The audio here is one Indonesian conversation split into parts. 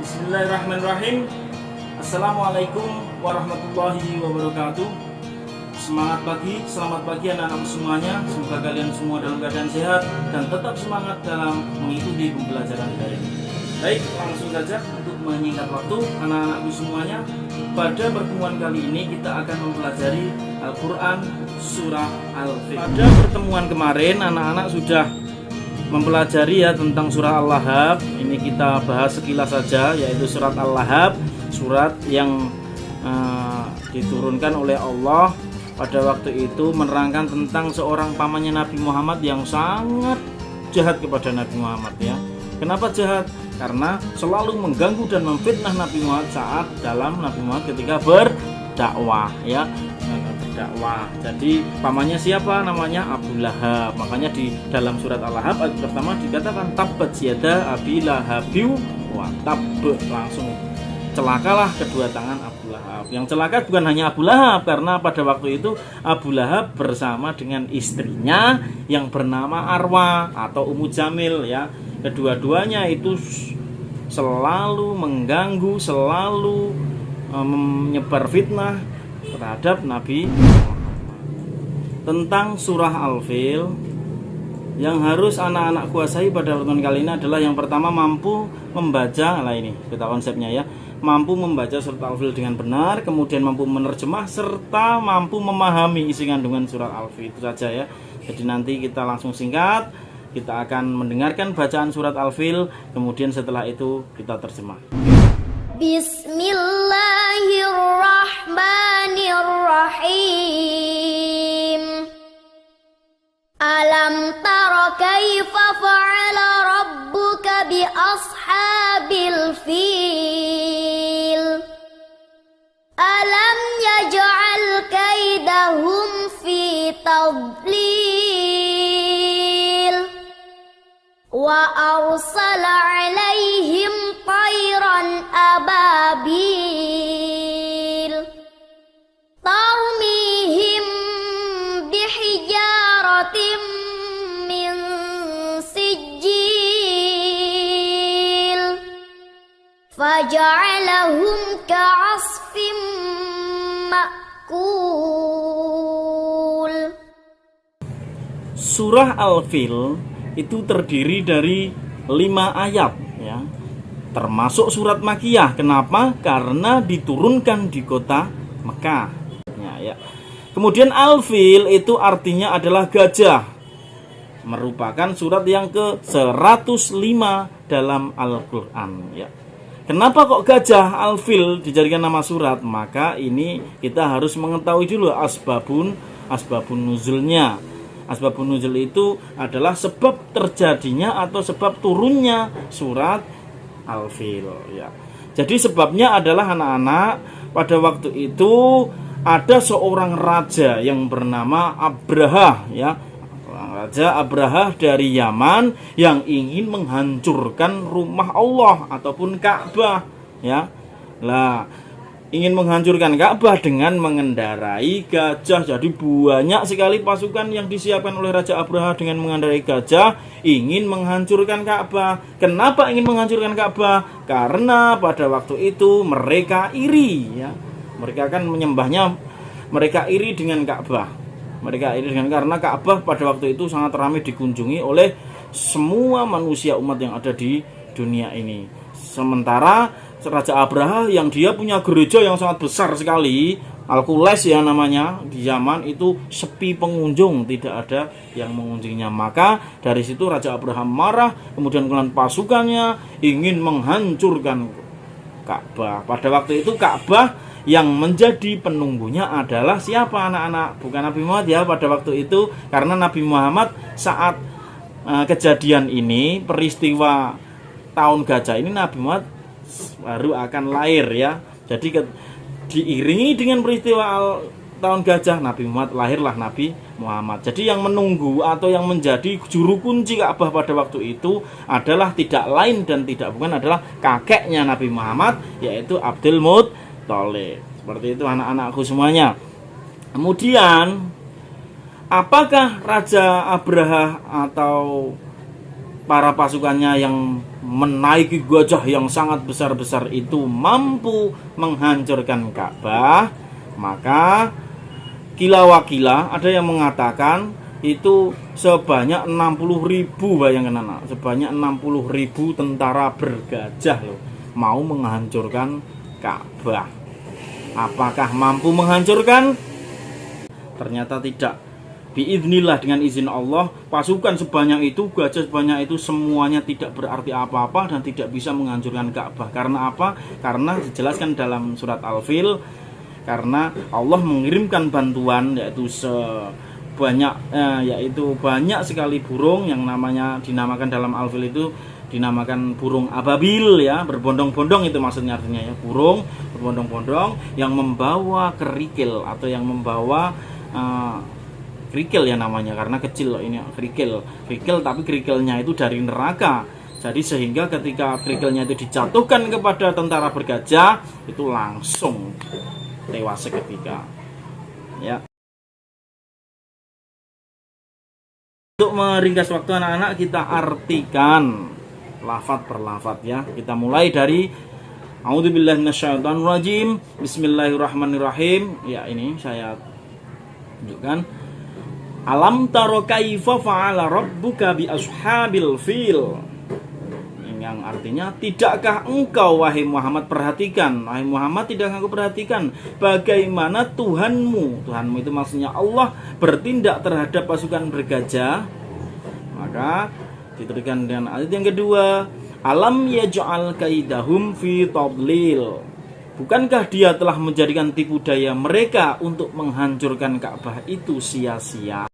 Bismillahirrahmanirrahim. Assalamualaikum warahmatullahi wabarakatuh. Selamat pagi anak-anak semuanya. Semoga kalian semua dalam keadaan sehat dan tetap semangat dalam mengikuti pembelajaran daring. Baik, langsung saja untuk menyingkat waktu anak-anakku semuanya. Pada pertemuan kali ini kita akan mempelajari Al-Quran Surah Al-Fil. Pada pertemuan kemarin anak-anak sudah mempelajari ya tentang surah Al-Lahab. Ini kita bahas sekilas saja, yaitu surat Al-Lahab, surat yang diturunkan oleh Allah pada waktu itu menerangkan tentang seorang pamannya Nabi Muhammad yang sangat jahat kepada Nabi Muhammad ya. Kenapa jahat? Karena selalu mengganggu dan memfitnah Nabi Muhammad saat dalam Nabi Muhammad ketika berdakwah ya. Dakwah. Jadi pamannya siapa? Namanya Abu Lahab. Makanya di dalam surat Al-Lahab ayat pertama dikatakan tabbat yada Abi Lahabiu wa tabb, langsung celakalah kedua tangan Abu Lahab. Yang celaka bukan hanya Abu Lahab, karena pada waktu itu Abu Lahab bersama dengan istrinya yang bernama Arwa atau Ummu Jamil ya. Kedua-duanya itu selalu mengganggu, selalu menyebar fitnah terhadap Nabi Muhammad. Tentang surah Al-Fil yang harus anak-anak kuasai pada pertemuan kali ini adalah yang pertama mampu membaca, ini kita konsepnya ya, mampu membaca surah Al-Fil dengan benar, kemudian mampu menerjemah serta mampu memahami isi kandungan surah Al-Fil. Itu saja ya. Jadi nanti kita langsung singkat, kita akan mendengarkan bacaan surat Al-Fil, kemudian setelah itu kita terjemah. Bismillahirrahmanirrahim. Alam tara kaifa fa'ala rabbuka bi ashabil fil. Alam yaj'al kaidahum fi tadlil. Wa arsala 'alaihim tayran ababil tarmihim bihijaratin min sijil faja'alahum ka'asfin ma'kul. Surah Al-Fil itu terdiri dari 5 ayat ya, termasuk surat Makkiyah. Kenapa? Karena diturunkan di kota Mekah ya. Kemudian Al-Fil itu artinya adalah gajah, merupakan surat yang ke-105 dalam Al-Quran ya. Kenapa kok gajah Al-Fil dijadikan nama surat? Maka ini kita harus mengetahui dulu asbabun nuzulnya. Asbabun nuzul itu adalah sebab terjadinya atau sebab turunnya surat Al-Fil ya. Jadi sebabnya adalah anak-anak, pada waktu itu ada seorang raja yang bernama Abraha ya. Raja Abraha dari Yaman yang ingin menghancurkan rumah Allah ataupun Ka'bah ya. Lah, ingin menghancurkan Ka'bah dengan mengendarai gajah. Jadi banyak sekali pasukan yang disiapkan oleh Raja Abraha dengan mengendarai gajah, ingin menghancurkan Ka'bah. Kenapa ingin menghancurkan Ka'bah? Karena pada waktu itu mereka iri ya. Mereka kan menyembahnya, mereka iri dengan Ka'bah. Mereka iri karena Ka'bah pada waktu itu sangat ramai dikunjungi oleh semua manusia umat yang ada di dunia ini. Sementara Raja Abraha yang dia punya gereja yang sangat besar sekali, Al-Qules ya namanya, di Yaman itu sepi pengunjung, tidak ada yang mengunjunginya. Maka dari situ Raja Abraha marah, kemudian dengan pasukannya ingin menghancurkan Ka'bah. Pada waktu itu Ka'bah yang menjadi penunggunya adalah siapa anak-anak? Bukan Nabi Muhammad ya pada waktu itu, karena Nabi Muhammad saat kejadian ini, peristiwa tahun gajah ini, Nabi Muhammad baru akan lahir ya. Jadi diiringi dengan peristiwa tahun gajah Nabi Muhammad, lahirlah Nabi Muhammad. Jadi yang menunggu atau yang menjadi juru kunci Ka'bah pada waktu itu adalah tidak lain dan tidak bukan adalah kakeknya Nabi Muhammad, yaitu Abdul Muttalib. Seperti itu anak-anakku semuanya. Kemudian apakah Raja Abraha atau para pasukannya yang menaiki gajah yang sangat besar-besar itu mampu menghancurkan Ka'bah, maka kila-wakila ada yang mengatakan itu sebanyak 60.000, bayangkan anak, sebanyak 60.000 tentara bergajah loh mau menghancurkan Ka'bah. Apakah mampu menghancurkan? Ternyata tidak. Biiznillah, dengan izin Allah, pasukan sebanyak itu, gajah sebanyak itu semuanya tidak berarti apa-apa dan tidak bisa menghancurkan Ka'bah. Karena apa? Karena dijelaskan dalam surat Al-Fil, karena Allah mengirimkan bantuan yaitu banyak sekali burung yang dinamakan dalam Al-Fil itu dinamakan burung ababil ya, berbondong-bondong itu maksudnya, artinya ya, burung berbondong-bondong yang membawa kerikil atau yang membawa kerikil ya namanya, karena kecil loh ini kerikil tapi kerikilnya itu dari neraka. Jadi sehingga ketika kerikilnya itu dijatuhkan kepada tentara bergajah itu langsung tewas seketika ya. Untuk meringkas waktu anak-anak, kita artikan lafaz per lafaz ya. Kita mulai dari A'udzubillahi minasyaitonirrajim, Bismillahirrahmanirrahim. Ya, ini saya tunjukkan. Alam taro kaifa fa'ala rabbuka bi ashabil fil. Yang artinya, tidakkah engkau wahai Muhammad perhatikan, wahai Muhammad tidakkah engkau perhatikan bagaimana Tuhanmu itu maksudnya Allah bertindak terhadap pasukan bergajah. Maka diteruskan dengan ayat yang kedua, alam yaj'al kaidahum fi tadlil. Bukankah dia telah menjadikan tipu daya mereka untuk menghancurkan Ka'bah itu sia-sia?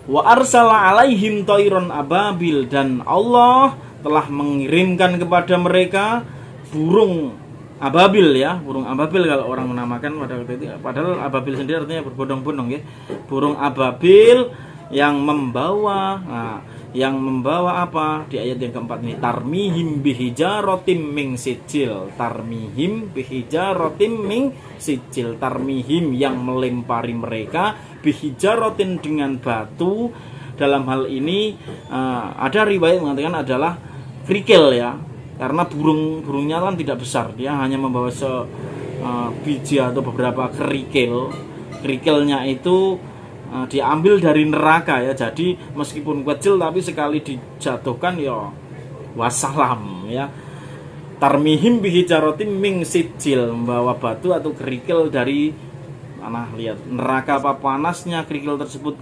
Wa arsala alaihim tayron ababil, dan Allah telah mengirimkan kepada mereka burung ababil ya, burung ababil kalau orang menamakan pada waktu itu, padahal ababil sendiri artinya berbondong-bondong ya. Burung ababil yang membawa apa di ayat yang keempat ini, tarmihim bihijaratim min sijil, tarmihim bihijaratim min sijil, tarmihim yang melempari mereka, bihijaratin dengan batu. Dalam hal ini ada riwayat mengatakan adalah kerikil ya, karena burungnya kan tidak besar, dia hanya membawa biji atau beberapa kerikilnya itu diambil dari neraka ya. Jadi meskipun kecil tapi sekali dijatuhkan ya wassalam ya. Tarmihim bihijaratin min sijil, membawa batu atau kerikil dari mana, lihat neraka apa panasnya kerikil tersebut.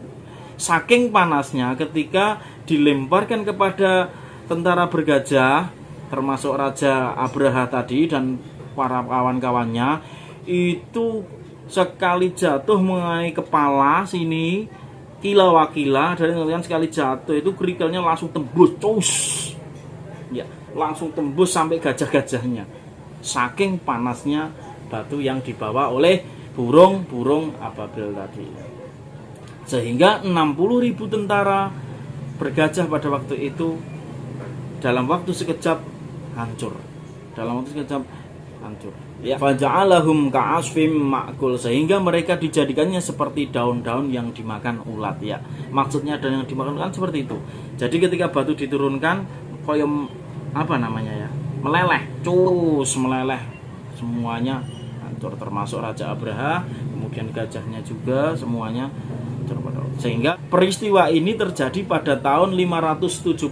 Saking panasnya ketika dilemparkan kepada tentara bergajah termasuk Raja Abraha tadi dan para kawan-kawannya, itu sekali jatuh mengenai kepala sini kila-wakila, dari kalian sekali jatuh itu kerikilnya langsung tembus ya, langsung tembus sampai gajah-gajahnya, saking panasnya batu yang dibawa oleh burung ababil tadi. Sehingga 60.000 tentara bergajah pada waktu itu dalam waktu sekejap hancur. Ya, faja'alahum ka'asfim ma'kul, sehingga mereka dijadikannya seperti daun-daun yang dimakan ulat ya. Maksudnya daun yang dimakan kan seperti itu. Jadi ketika batu diturunkan koyom apa namanya ya, meleleh semuanya hancur, termasuk Raja Abraha, kemudian gajahnya juga semuanya hancur. Sehingga peristiwa ini terjadi pada tahun 571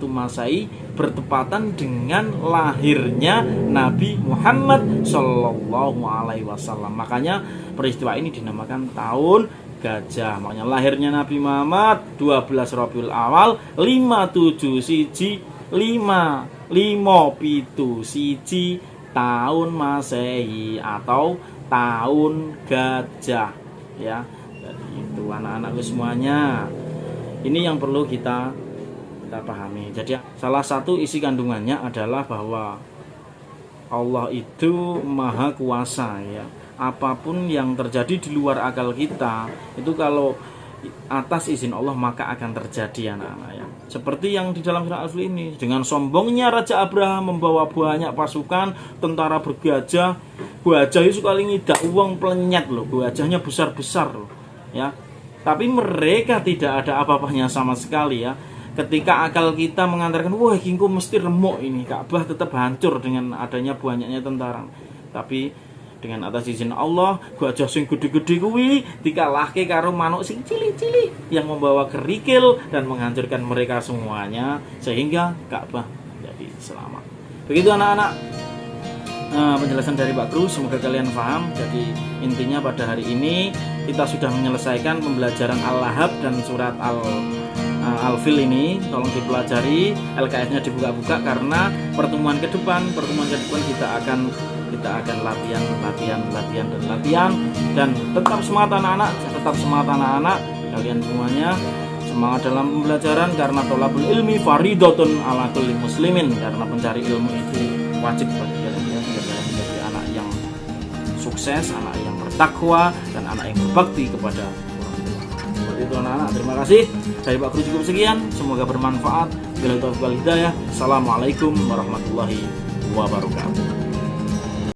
Masehi, bertepatan dengan lahirnya Nabi Muhammad Shallallahu Alaihi Wasallam. Makanya peristiwa ini dinamakan tahun gajah. Makanya lahirnya Nabi Muhammad 12 Rabiul Awal 57 siji 557 siji tahun Masehi atau tahun gajah ya. Jadi itu anak-anakku semuanya, ini yang perlu kita pahami. Jadi salah satu isi kandungannya adalah bahwa Allah itu maha kuasa ya. Apapun yang terjadi di luar akal kita itu kalau atas izin Allah maka akan terjadi anak-anak ya. Seperti yang di dalam surah Al-Fil ini, dengan sombongnya Raja Abraham membawa banyak pasukan tentara bergajah. Gajah itu sekali ngidak uang pelenyet loh, gajahnya besar-besar loh ya. Tapi mereka tidak ada apa-apanya sama sekali ya. ketika akal kita mengantarkan, wah kingko mesti remuk ini, Ka'bah tetap hancur dengan adanya banyaknya tentara. Tapi dengan atas izin Allah, gajah sing gede-gede kuwi dikalahke karo manuk sing cilik-cilik yang membawa kerikil dan menghancurkan mereka semuanya, sehingga Ka'bah jadi selamat. Begitu anak-anak, penjelasan dari Pak Guru, semoga kalian paham. Jadi intinya pada hari ini kita sudah menyelesaikan pembelajaran Al-Lahab dan surat Al-Fil ini. Tolong dipelajari, LKS-nya dibuka-buka, karena pertemuan ke depan kita akan latihan dan tetap semangat anak-anak, kalian semuanya semangat dalam pembelajaran, karena thalabul ilmi faridatun ala kulli muslimin, karena mencari ilmu itu wajib bagi kalian menjadi anak yang sukses, anak yang bertakwa, dan anak yang berbakti kepada orang tua. Seperti itu anak-anak, terima kasih dari Pak Guru, cukup sekian, semoga bermanfaat. Billahi taufiq wal hidayah. Assalamualaikum warahmatullahi wabarakatuh.